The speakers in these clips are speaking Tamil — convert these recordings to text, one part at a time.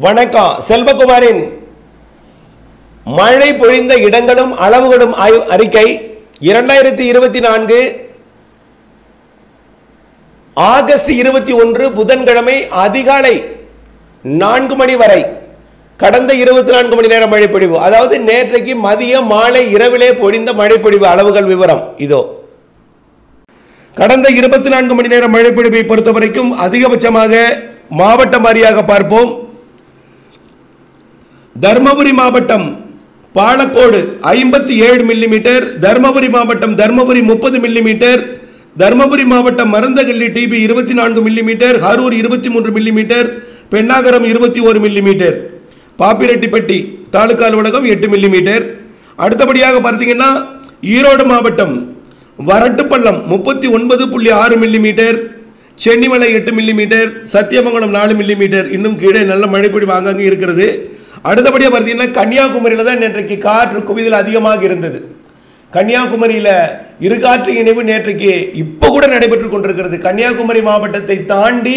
வணக்கம். செல்வகுமாரின் மழை பொழிந்த இடங்களும் அளவுகளும் அறிக்கை 2024 ஆகஸ்ட் 21 புதன்கிழமை அதிகாலை 4 மணி வரை கடந்த 24 மணி நேர மழைப்பொழிவு, அதாவது நேற்றைக்கு மதியம் மாலை இரவிலே பொழிந்த மழைப்பொழிவு அளவுகள் விவரம் இதோ. கடந்த 24 மணி நேர மழைப்பொழிவை பொறுத்தவரைக்கும் அதிகபட்சமாக மாவட்டம் வாரியாக பார்ப்போம். தர்மபுரி மாவட்டம் பாலக்கோடு 57 மில்லிமீட்டர், தர்மபுரி மாவட்டம் தர்மபுரி 30 மில்லிமீட்டர், தர்மபுரி மாவட்டம் மருந்தகல்லி டிபி 24 millimetre, Harur 23 millimetre, Pennagaram 21 millimetre, Pappireddipatti taluka அலுவலகம் 8 மில்லிமீட்டர். அடுத்தபடியாக பார்த்தீங்கன்னா ஈரோடு மாவட்டம் Varattupallam 39.6 millimetre, Chennimalai 8 millimetre, Sathyamangalam 4 millimetre. இன்னும் கீழே நல்ல மழைப்பொழிவு ஆங்காங்கே இருக்கிறது. அடுத்தபடியாக பார்த்தீங்கன்னா கன்னியாகுமரியில் தான் நேற்றைக்கு காற்று குவிதல் அதிகமாக இருந்தது. கன்னியாகுமரியில் இருகாற்று இணைவு நேற்றைக்கு இப்போ கூட நடைபெற்று கொண்டிருக்கிறது. கன்னியாகுமரி மாவட்டத்தை தாண்டி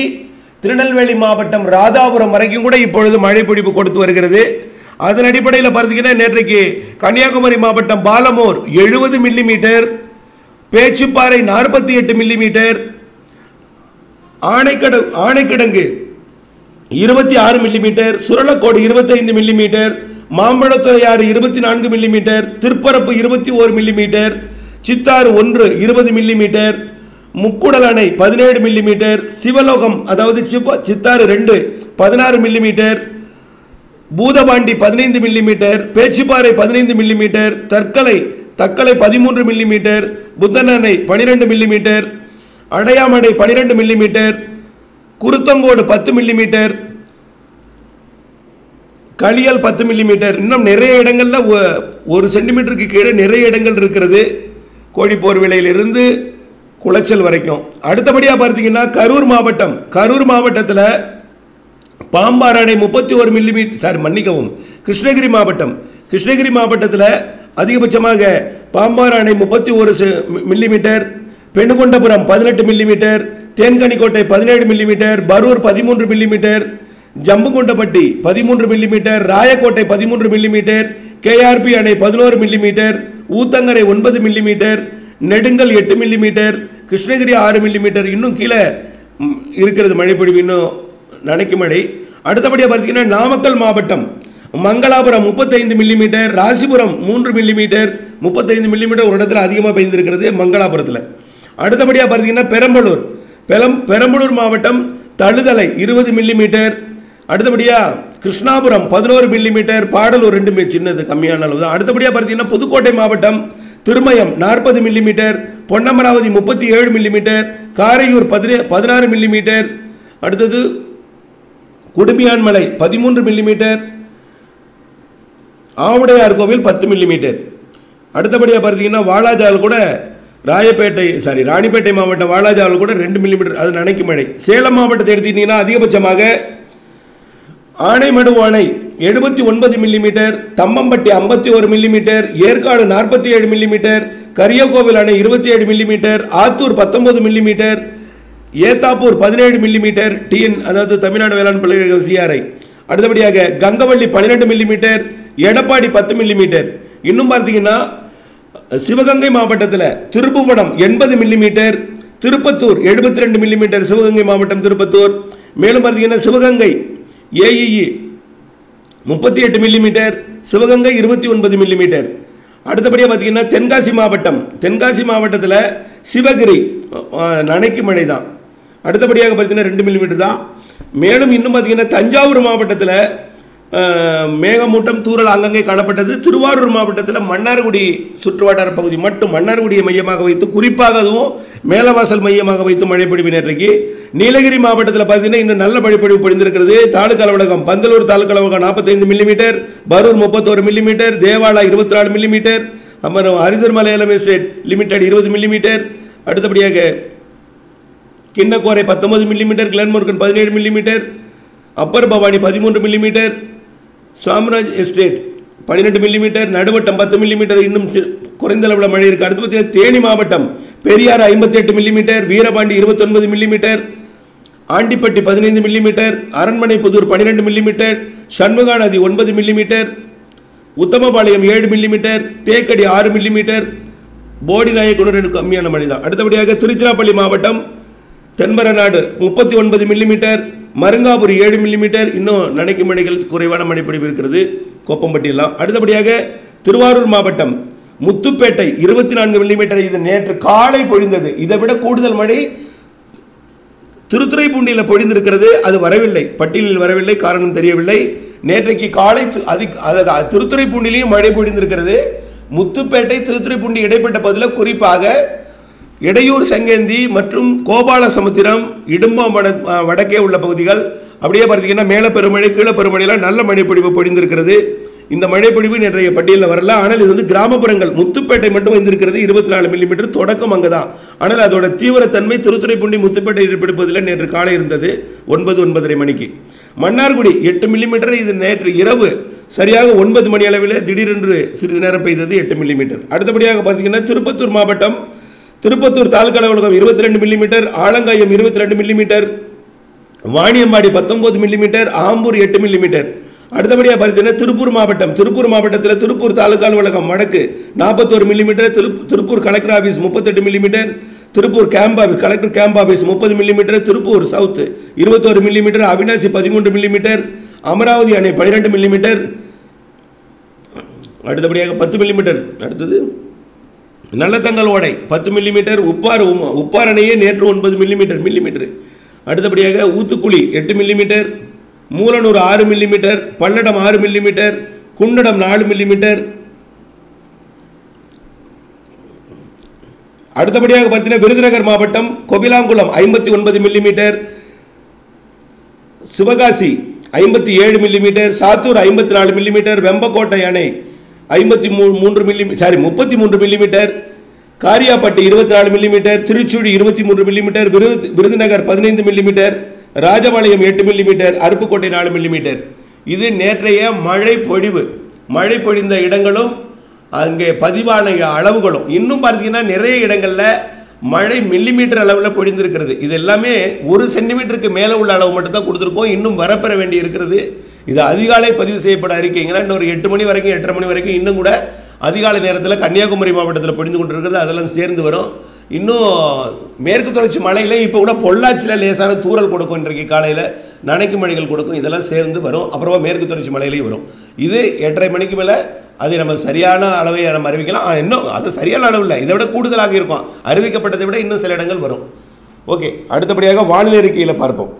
திருநெல்வேலி மாவட்டம் ராதாபுரம் வரைக்கும் கூட இப்பொழுது மழைப்பொழிவு கொடுத்து வருகிறது. அதன் அடிப்படையில் பார்த்தீங்கன்னா நேற்றைக்கு கன்னியாகுமரி மாவட்டம் Palamore 70 millimetre, Pechiparai 48 millimetre, Anaikidangu 26 millimetre, Suralacode 25 millimetre, Mambazhathuraiyar 24 millimetre, Thiruparappu 21 millimetre, Chittar 1 20 millimetre, Mukkadal அணை 17 மில்லிமீட்டர், சிவலோகம் அதாவது Chittar 2 16 millimetre, Boothapandi 15 millimetre, Pechiparai 15 millimetre, Thuckalay 13 millimetre, Puthan அணை 12 millimetre, Adayamadai 12 millimetre, Kuruthancode 10 millimetre, Kaliyal 10 millimetre. இன்னும் நிறைய இடங்கள்ல 1 சென்டிமீட்டருக்கு கீழே நிறைய இடங்கள் இருக்கிறது, கோழிப்போர்விலையிலிருந்து குளச்சல் வரைக்கும். அடுத்தபடியாக பார்த்தீங்கன்னா கரூர் மாவட்டத்தில் பாம்பாறு அணை 31 மில்லிமீட்டர், மன்னிக்கவும், கிருஷ்ணகிரி மாவட்டத்தில் அதிகபட்சமாக பாம்பாறு அணை 31 millimetre, Pennukondapuram 18 millimetre, Denkanikottai 17 millimetre, Barur 13 millimetre, Jambukuttapatti 13 millimetre, Rayakottai 13 millimetre, KRP அணை 11 millimetre, Uthangarai 9 millimetre, Nedungal 8 millimetre, Krishnagiri 6 millimetre. இன்னும் கீழே இருக்கிறது மழைப்பொழிவு, இன்னும் நனைக்கும் மழை. அடுத்தபடியாக பார்த்தீங்கன்னா நாமக்கல் மாவட்டம் Mangalapuram 35 millimetre, Rasipuram 3 millimetre, 35 millimetre ஒரு இடத்துல அதிகமாக பெய்திருக்கிறது மங்களாபுரத்தில். அடுத்தபடியாக பார்த்தீங்கன்னா பெரம்பலூர் மாவட்டம் தழுதலை 20 மில்லிமீட்டர். அடுத்தபடியாக கிருஷ்ணாபுரம் 11 மில்லிமீட்டர், பாடலூர் 2 சின்னது கம்மியான அளவு தான். அடுத்தபடியாக பார்த்தீங்கன்னா புதுக்கோட்டை மாவட்டம் Thirumayam 40 millimetre, Ponnamaravathi 37 millimetre, Karaiyur 16 millimetre, அடுத்தது குடுமியான்மலை 13 மில்லிமீட்டர், ஆவுடையார் கோவில் 10 மில்லிமீட்டர். அடுத்தபடியாக பார்த்தீங்கன்னா வாலாஜால் கூட ராணிப்பேட்டை மாவட்டம் வாலாஜாவில் கூட 2 மில்லிமீட்டர், அது நனைக்கும் மழை. சேலம் மாவட்டத்தை எடுத்துக்கிட்டீங்கன்னா அதிகபட்சமாக ஆனைமடு அணை 79 millimetre, Thammampatti 51 millimetre, Yercaud 47 millimetre, Kariyakovil அணை 27 millimetre, Attur 19 millimetre, Ethapur 17 millimetre, TN அதாவது தமிழ்நாடு வேளாண் பல்கலைக்கழக சிஆர்ஐ. அடுத்தபடியாக கங்கவள்ளி 12 மில்லிமீட்டர், எடப்பாடி 10 மில்லிமீட்டர். இன்னும் பார்த்தீங்கன்னா சிவகங்கை மாவட்டத்தில் திருப்புவனம் 80 மில்லிமீட்டர், திருப்பத்தூர் 72 மில்லிமீட்டர், சிவகங்கை மாவட்டம் திருப்பத்தூர். மேலும் பார்த்தீங்கன்னா Sivaganga AEE 38 millimetre, Sivaganga 29 millimetre. அடுத்தபடியாக பார்த்தீங்கன்னா தென்காசி மாவட்டத்தில் சிவகிரி நனைக்கு மழை தான். அடுத்தபடியாக பார்த்தீங்கன்னா 2 மில்லிமீட்டர் தான். மேலும் இன்னும் பார்த்தீங்கன்னா தஞ்சாவூர் மாவட்டத்தில் மேகமூட்டம் தூறல் அங்கங்கே காணப்பட்டது. திருவாரூர் மாவட்டத்தில் மன்னார்குடி சுற்றுவட்டார பகுதி மட்டும் மன்னார்குடியை மையமாக வைத்து, குறிப்பாக அதுவும் மேலவாசல் மையமாக வைத்து மழைப்பொழிவு நேற்றைக்கு. நீலகிரி மாவட்டத்தில் பார்த்தீங்கன்னா இன்னும் நல்ல மழைப்பொழிவு பொழிந்திருக்கிறது. தாலுகா அலுவலகம் பந்தலூர் தாலுகா அலுவலகம் 45 millimetre, Parur 31 millimetre, Devala 24 millimetre, அப்புறம் Harrisons Malayalam estate limited 20 millimetre. அடுத்தபடியாக Kinnakorai 19 millimetre, Glenmorgan 17 millimetre, upper Bhavani 13 millimetre, Chamraj estate 12 millimetre, Naduvattam 10 millimetre. இன்னும் குறைந்த அளவில் மழை இருக்குது. அடுத்து பார்த்தீங்கன்னா தேனி மாவட்டம் Periyar 58 millimetre, Veerapandi 29 millimetre, Andipatti 15 millimetre, Aranmanai Pudur 12 millimetre, Shanmuga Nadhi 9 millimetre, Uthamapalayam 7 millimetre, Thekkady 6 millimetre, Bodinayakanur கம்மியான மழை தான். அடுத்தபடியாக திருச்சிராப்பள்ளி மாவட்டம் தென்பரநாடு 39 மில்லிமீட்டர், மருங்காபுரி 7 மில்லிமீட்டர், இன்னும் நனைக்கும் மழைகள் குறைவான மழைப்பொழிவு இருக்கிறது கோப்பம்பட்டி எல்லாம். அடுத்தபடியாக திருவாரூர் மாவட்டம் முத்துப்பேட்டை 24 மில்லிமீட்டர், இது நேற்று காலை பொழிந்தது. இதை விட கூடுதல் மழை திருத்துறைப்பூண்டியில் பொழிந்திருக்கிறது, அது வரவில்லை, பட்டியலில் வரவில்லை, காரணம் தெரியவில்லை. நேற்றைக்கு காலை திருத்துறைப்பூண்டிலையும் மழை பொழிந்திருக்கிறது. முத்துப்பேட்டை திருத்துறைப்பூண்டி இடைப்பட்ட பகுதியில் குறிப்பாக இடையூர் சங்கேந்தி மற்றும் கோபாலசமுத்திரம் இடும்பம் வடக்கே உள்ள பகுதிகள் அப்படியே பார்த்தீங்கன்னா மேலே பெருமழை கீழே பெருமழையெல்லாம் நல்ல மழைப்பொழிவு பொழிந்திருக்கிறது. இந்த மழைப்பொழிவு நேற்றைய பட்டியலில் வரல. ஆனால் இது வந்து கிராமப்புறங்கள். முத்துப்பேட்டை மட்டும் வந்திருக்கிறது 24 மில்லிமீட்டர், தொடக்கம் அங்கே தான். ஆனால் அதோட தீவிரத்தன்மை திருத்துறைப்பூண்டி முத்துப்பேட்டை பிடிப்பதில் நேற்று காலை இருந்தது 9-9:30 மணிக்கு. மன்னார்குடி 8 மில்லிமீட்டர், இது நேற்று இரவு சரியாக 9 மணி அளவில் திடீரென்று சிறிது நேரம் பெய்தது 8 மில்லிமீட்டர். அடுத்தபடியாக பார்த்தீங்கன்னா திருப்பத்தூர் மாவட்டம் திருப்பத்தூர் தாலுகா அலுவலகம் 22 millimetre, Alangayam 22 millimetre, Vaniyambadi 19 millimetre, Ambur 8 millimetre. அடுத்தபடியாக பார்த்தீங்கன்னா திருப்பூர் மாவட்டம் திருப்பூர் மாவட்டத்தில் திருப்பூர் தாலுகா அலுவலகம் வடக்கு 41 millimetre, Tiruppur collector office 38 millimetre, Tiruppur camp office collector camp office 30 millimetre, Tiruppur south 21 millimetre, Avinashi 13 millimetre, Amaravathi அணை 12 மில்லிமீட்டர், அடுத்தபடியாக 10 மில்லிமீட்டர். அடுத்தது நல்லத்தங்கல் ஓடை 10 மில்லிமீட்டர், உப்பார் அணையே நேற்று 9 மில்லிமீட்டர். அடுத்தபடியாக Uthukuli 8 millimetre, Mulanur 6 millimetre, Palladam 6 millimetre, Gundadam 4 millimetre. அடுத்தபடியாக பார்த்தீங்கன்னா விருதுநகர் மாவட்டம் Gopilangulam 59 millimetre, Sivakasi 57 millimetre, Sattur 54 millimetre, Vembakottai அணை 33 millimetre, Kariapatti 24 millimetre, Tiruchuli 23 millimetre, Virudhunagar 15 millimetre, Rajapalayam 8 millimetre, Aruppukkottai 4 millimetre. இது நேற்றைய மழை பொழிவு. மழை பொழிந்த இடங்களும் அங்கே பதிவான அளவுகளும். இன்னும் பார்த்தீங்கன்னா நிறைய இடங்களில் மழை மில்லிமீட்டர் அளவில் பொழிந்திருக்கிறது. இது எல்லாமே 1 சென்டிமீட்டருக்கு மேலே உள்ள அளவு மட்டும்தான் கொடுத்துருக்கோம். இன்னும் வரப்பெற வேண்டி இருக்கிறது. இது அதிகாலை பதிவு செய்யப்பட அறிக்கைங்களா இன்னொரு 8 மணி வரைக்கும் 8:30 மணி வரைக்கும் இன்னும் கூட அதிகாலை நேரத்தில் கன்னியாகுமரி மாவட்டத்தில் பொழிந்து கொண்டிருக்கிறது. அதெல்லாம் சேர்ந்து வரும். இன்னும் மேற்கு தொடர்ச்சி மலையில் இப்போ கூட பொள்ளாச்சியில் லேசான தூறல் கொடுக்கும், இன்றைக்கு காலையில் நனைக்கும் மழைகள் கொடுக்கும், இதெல்லாம் சேர்ந்து வரும். அப்புறமா மேற்கு தொடர்ச்சி மலையிலையும் வரும். இது 8:30 மணிக்கு மேலே அதை நம்ம சரியான அளவை நம்ம அறிவிக்கலாம். இன்னும் அது சரியான அளவு இல்லை, இதை விட கூடுதலாக இருக்கும். அறிவிக்கப்பட்டதை விட இன்னும் சில இடங்கள் வரும். ஓகே, அடுத்தபடியாக வானிலை அறிக்கையில் பார்ப்போம்.